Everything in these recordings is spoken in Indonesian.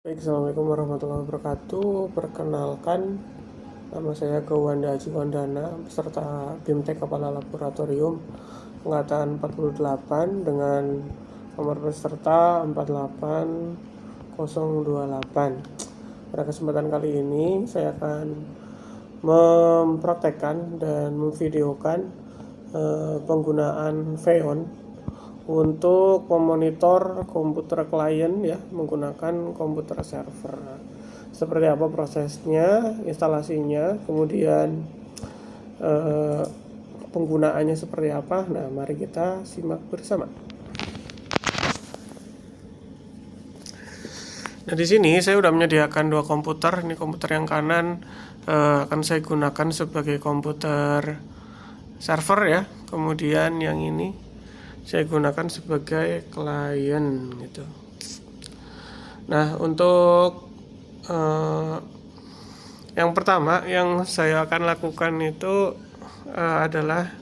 Baik, Assalamualaikum warahmatullahi wabarakatuh. Perkenalkan, nama saya Gawanda Aji Wandana, peserta BIMTEK Kepala Laboratorium Angkatan 48 dengan nomor peserta 48028. Pada kesempatan kali ini, saya akan mempraktekkan dan memvideokan penggunaan Xeon untuk memonitor komputer klien ya menggunakan komputer server. Seperti apa prosesnya, instalasinya, kemudian penggunaannya seperti apa. Nah, mari kita simak bersama. Nah, di sini saya sudah menyediakan dua komputer. Ini komputer yang kanan akan saya gunakan sebagai komputer server ya. Kemudian yang ini saya gunakan sebagai klien gitu. Nah, untuk yang pertama yang saya akan lakukan itu adalah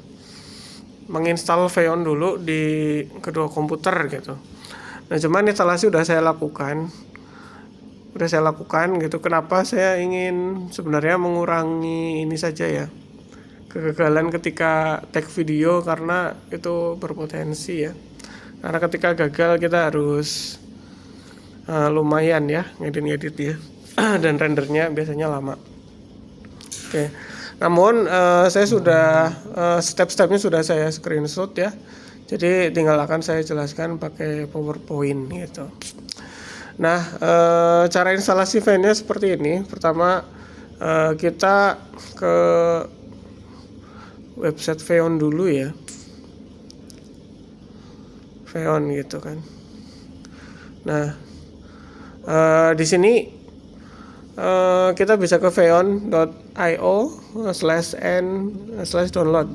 menginstal Xeon dulu di kedua komputer gitu. Nah, cuman instalasi udah saya lakukan gitu. Kenapa saya ingin sebenarnya mengurangi ini saja ya, kegagalan ketika take video, karena itu berpotensi ya. Karena ketika gagal kita harus lumayan ya ngedit ya dan rendernya biasanya lama. Oke. Namun saya sudah step-stepnya sudah saya screenshot ya. Jadi tinggal akan saya jelaskan pakai PowerPoint gitu. Nah, cara instalasi file-nya seperti ini. Pertama kita ke website Xeon dulu ya. Xeon gitu kan. Nah, di sini kita bisa ke xeon.io/n/download.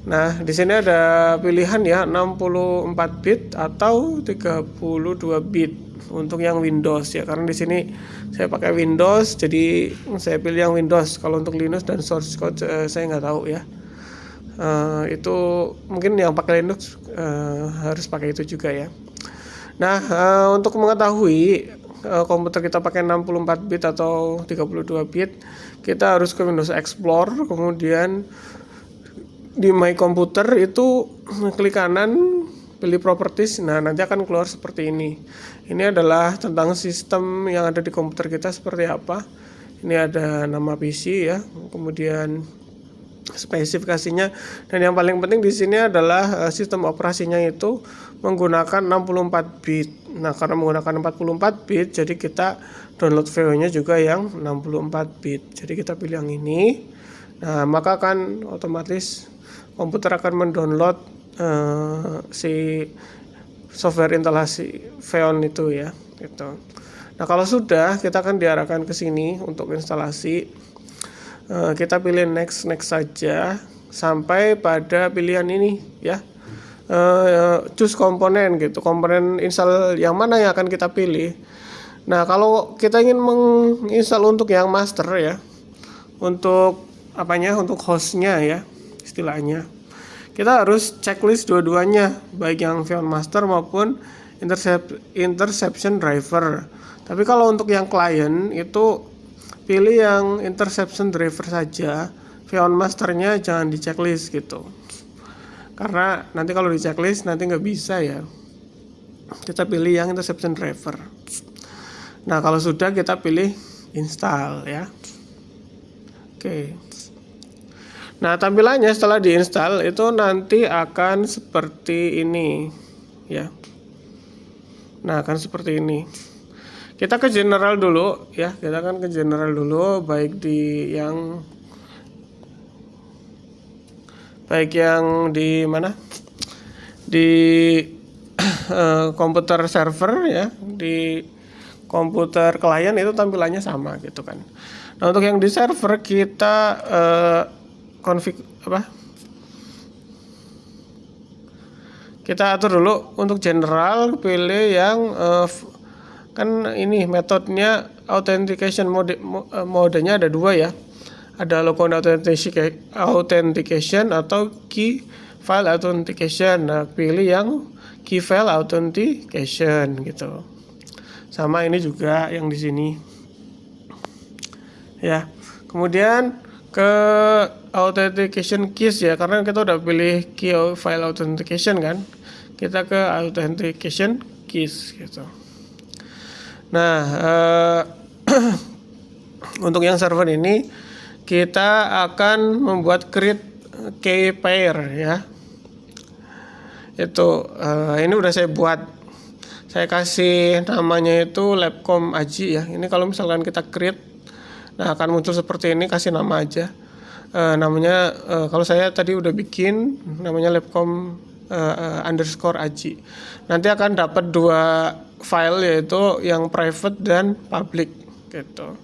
Nah, di sini ada pilihan ya 64 bit atau 32 bit untuk yang Windows ya. Karena di sini saya pakai Windows, jadi saya pilih yang Windows. Kalau untuk Linux dan source code saya nggak tahu ya. Itu mungkin yang pakai Linux harus pakai itu juga ya. Nah, untuk mengetahui komputer kita pakai 64 bit atau 32 bit, kita harus ke Windows Explorer, kemudian di My Computer itu klik kanan, pilih Properties. Nah, nanti akan keluar seperti ini. Ini adalah tentang sistem yang ada di komputer kita seperti apa. Ini ada nama PC ya, kemudian spesifikasinya, dan yang paling penting di sini adalah sistem operasinya itu menggunakan 64 bit. Nah, karena menggunakan 44 bit, jadi kita download VO-nya juga yang 64 bit. Jadi kita pilih yang ini. Nah, maka akan otomatis komputer akan mendownload si software instalasi Xeon itu ya, gitu. Nah, kalau sudah, kita akan diarahkan ke sini untuk instalasi. Kita pilih next saja sampai pada pilihan ini ya, choose komponen gitu, komponen install yang mana yang akan kita pilih. Nah, kalau kita ingin menginstal untuk yang master ya, untuk untuk hostnya ya istilahnya, kita harus checklist dua-duanya, baik yang Xeon master maupun interception driver. Tapi kalau untuk yang klien itu pilih yang interception driver saja, Xeon masternya jangan di checklist gitu. Karena nanti kalau di checklist nanti nggak bisa ya. Kita pilih yang interception driver. Nah, kalau sudah kita pilih install ya. Oke. Nah, tampilannya setelah diinstal itu nanti akan seperti ini ya. Nah, akan seperti ini. Kita ke general dulu ya, kita akan ke general dulu, baik yang di mana, di komputer server ya, di komputer klien itu tampilannya sama gitu kan. Nah, untuk yang di server kita kita atur dulu. Untuk general pilih yang kan ini metodenya authentication modenya ada dua ya. Ada local authentication atau key file authentication. Nah, pilih yang key file authentication gitu. sama ini juga yang di sini ya. Kemudian ke authentication keys ya, karena kita udah pilih key file authentication kan, kita ke authentication keys gitu. Nah untuk yang server ini kita akan membuat create key pair ya. Itu ini udah saya buat, saya kasih namanya itu Labcom Aji ya. Ini kalau misalkan kita create, nah akan muncul seperti ini, kasih nama aja. Namanya kalau saya tadi udah bikin namanya Labcom underscore Aji. Nanti akan dapat 2 file, yaitu yang private dan public gitu.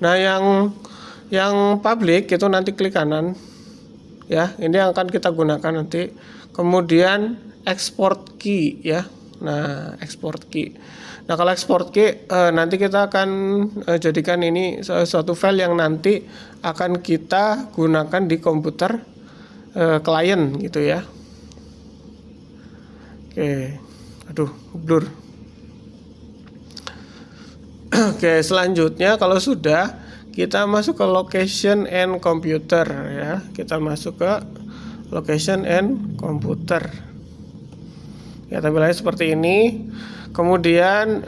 Nah yang public itu nanti klik kanan ya, ini yang akan kita gunakan nanti. Kemudian export key ya. Nah export key. Nah kalau export key nanti kita akan jadikan ini suatu file yang nanti akan kita gunakan di komputer klien gitu ya. Oke, aduh blur. Oke, selanjutnya kalau sudah, kita masuk ke location and computer ya. Kita masuk ke location and computer ya, tampilannya seperti ini. Kemudian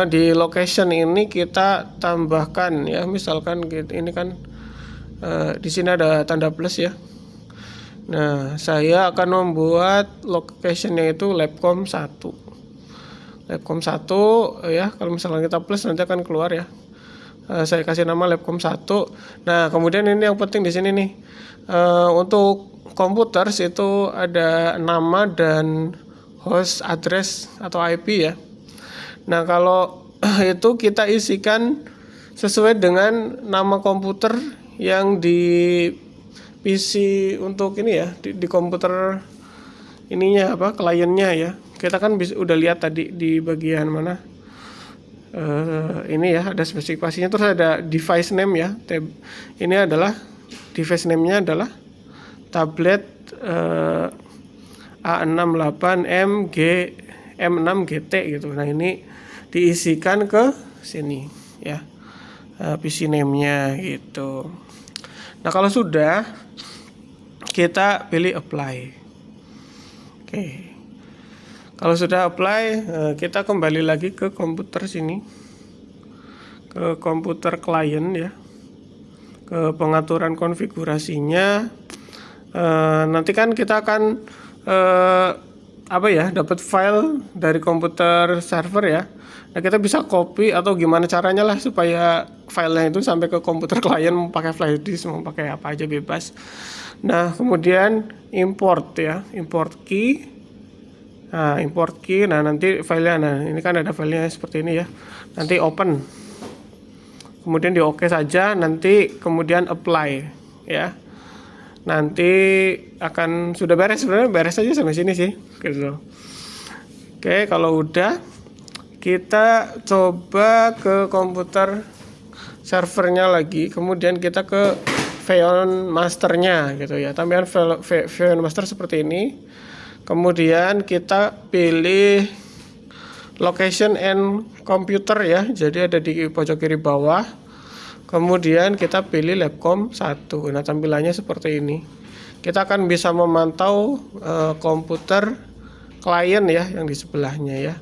di location ini kita tambahkan ya, misalkan ini kan di sini ada tanda plus ya. Nah saya akan membuat locationnya itu Labcom 1 ya. Kalau misalkan kita plus nanti akan keluar ya. Saya kasih nama Labcom 1. Nah kemudian ini yang penting di sini nih, untuk komputer itu ada nama dan host address atau IP ya. Nah kalau itu kita isikan sesuai dengan nama komputer yang di PC untuk ini ya, di komputer ininya apa, kliennya ya. Kita kan udah lihat tadi di bagian mana ini ya, ada spesifikasinya, terus ada device name ya. Ini adalah device name-nya adalah tablet A68M M6GT gitu. Nah ini diisikan ke sini ya, PC name-nya gitu. Nah kalau sudah, kita pilih apply. Oke, kalau sudah apply, kita kembali lagi ke komputer sini, ke komputer klien ya, ke pengaturan konfigurasinya. Nanti kan kita akan dapat file dari komputer server ya. Nah kita bisa copy atau gimana caranya lah supaya filenya itu sampai ke komputer klien, mau pakai flash disk, mau pakai apa aja bebas. Nah kemudian import ya, import key. Nah import key, nah nanti filenya, nah ini kan ada filenya seperti ini ya. Nanti open, kemudian di oke saja, nanti kemudian apply ya. Nanti akan sudah beres, sebenarnya beres aja sampai sini sih gitu. Oke, kalau udah, kita coba ke komputer servernya lagi, kemudian kita ke Xeon Masternya gitu ya. Tampilan Xeon Master seperti ini. Kemudian kita pilih location and computer ya, jadi ada di pojok kiri bawah. Kemudian kita pilih Labcom 1. Nah tampilannya seperti ini. Kita akan bisa memantau komputer klien ya yang di sebelahnya ya.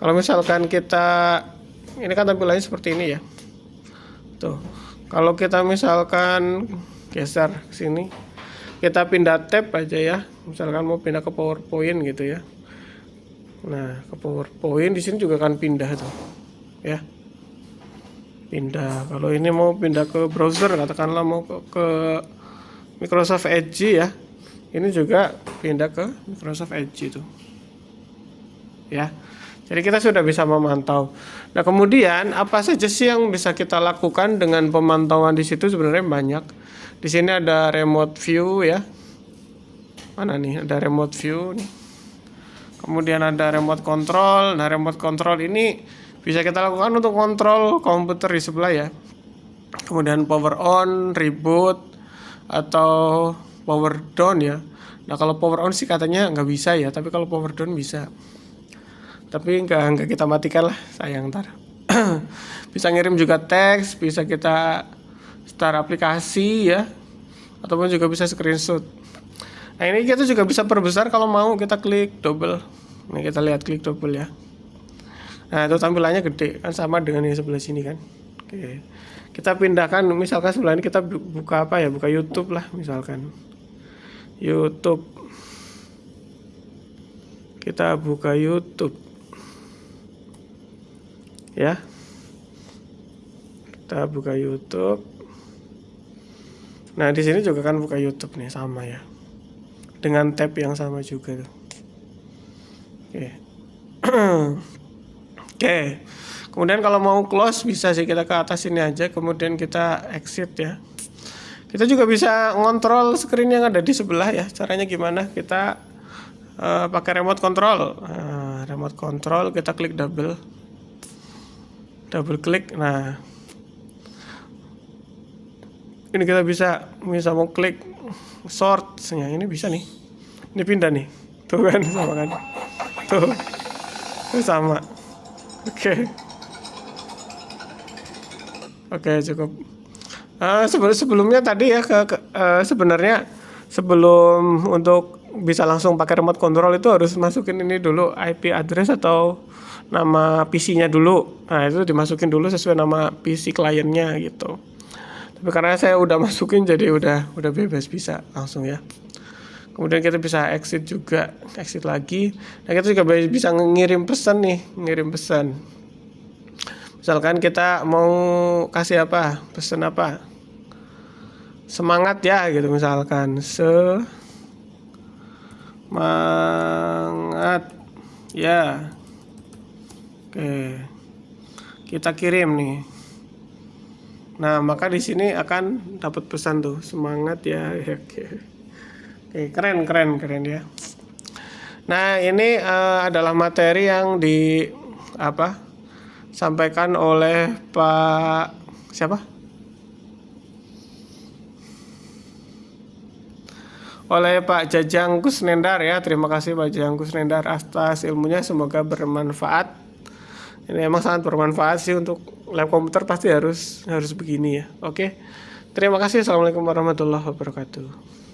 Kalau misalkan kita, ini kan tampilannya seperti ini ya. Tuh. Kalau kita misalkan geser ke sini, kita pindah tab aja ya. Misalkan mau pindah ke PowerPoint gitu ya. Nah, ke PowerPoint di sini juga akan pindah tuh. Ya. Pindah. Kalau ini mau pindah ke browser, katakanlah mau ke Microsoft Edge ya. Ini juga pindah ke Microsoft Edge itu. Ya. Jadi kita sudah bisa memantau. Nah, kemudian apa saja sih yang bisa kita lakukan dengan pemantauan di situ? Sebenarnya banyak. Di sini ada remote view ya. Mana nih? Ada remote view nih. Kemudian ada remote control. Nah, remote control ini bisa kita lakukan untuk kontrol komputer di sebelah ya. Kemudian power on, reboot, atau power down ya. Nah kalau power on sih katanya nggak bisa ya, tapi kalau power down bisa. tapi nggak kita matikan lah, sayang ntar. Bisa ngirim juga teks, bisa kita start aplikasi ya, ataupun juga bisa screenshot. Nah ini kita juga bisa perbesar kalau mau, kita klik double. Nah kita lihat klik double ya. Nah itu tampilannya gede kan, sama dengan yang sebelah sini kan. Oke, kita pindahkan, misalkan sebelah ini kita buka apa ya, buka YouTube lah misalkan. YouTube, kita buka YouTube ya, kita buka YouTube. Nah di sini juga kan buka YouTube nih, sama ya, dengan tab yang sama juga tuh. Oke. Oke. Kemudian kalau mau close bisa sih, kita ke atas ini aja, kemudian kita exit ya. Kita juga bisa ngontrol screen yang ada di sebelah ya. Caranya gimana? Kita pakai remote control. Remote control, kita klik double klik. Nah ini kita bisa mau klik shorts-nya, ini bisa nih, ini pindah nih, tuh kan, sama kan, tuh sama. Oke, cukup. Sebelumnya tadi ya, sebenarnya sebelum untuk bisa langsung pakai remote control itu harus masukin ini dulu, IP address atau nama PC-nya dulu. Nah itu dimasukin dulu sesuai nama PC kliennya gitu. Tapi karena saya udah masukin, jadi udah bebas, bisa langsung ya. Kemudian kita bisa exit juga, exit lagi. Nah kita juga bisa ngirim pesan nih, ngirim pesan. Misalkan kita mau kasih apa, pesan apa, semangat ya gitu misalkan, semangat ya. Oke, kita kirim nih. Nah maka di sini akan dapat pesan tuh, semangat ya. Oke, keren ya. Nah ini adalah materi yang sampaikan oleh Pak siapa? Oleh Pak Jajang Kusnendar ya. Terima kasih Pak Jajang Kusnendar atas ilmunya, semoga bermanfaat. Ini emang sangat bermanfaat sih, untuk lab komputer pasti harus begini ya. Oke. Terima kasih. Assalamualaikum warahmatullahi wabarakatuh.